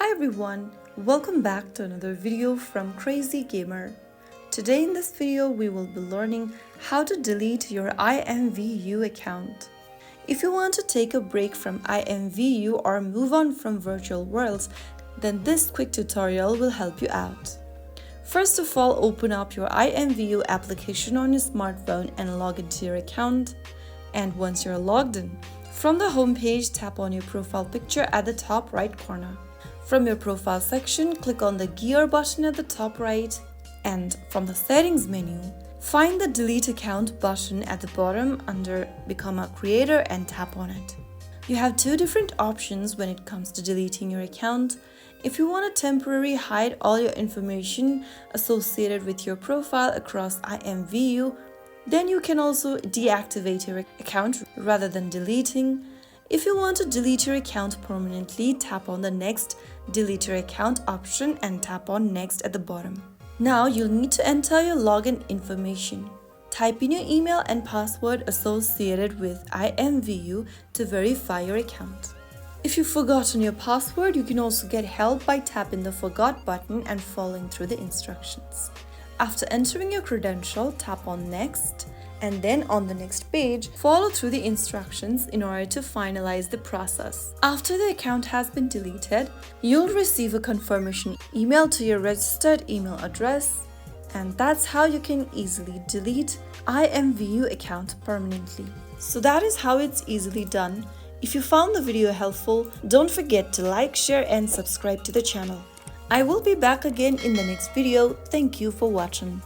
Hi everyone, welcome back to another video from Crazy Gamer. Today in this video we will be learning how to delete your IMVU account. If you want to take a break from IMVU or move on from virtual worlds, then this quick tutorial will help you out. First of all, open up your IMVU application on your smartphone and log into your account. And once you're logged in, from the home page, tap on your profile picture at the top right corner. From your profile section, click on the gear button at the top right, and from the settings menu, find the delete account button at the bottom under become a creator and tap on it. You have two different options when it comes to deleting your account. If you want to temporarily hide all your information associated with your profile across IMVU, then you can also deactivate your account rather than deleting. If you want to delete your account permanently, tap on the next delete your account option and tap on next at the bottom. Now you'll need to enter your login information. Type in your email and password associated with IMVU to verify your account. If you've forgotten your password, you can also get help by tapping the forgot button and following through the instructions. After entering your credential, tap on next, and then on the next page, follow through the instructions in order to finalize the process. After the account has been deleted, you'll receive a confirmation email to your registered email address, and that's how you can easily delete IMVU account permanently. So that is how it's easily done. If you found the video helpful, don't forget to like, share and subscribe to the channel. I will be back again in the next video. Thank you for watching.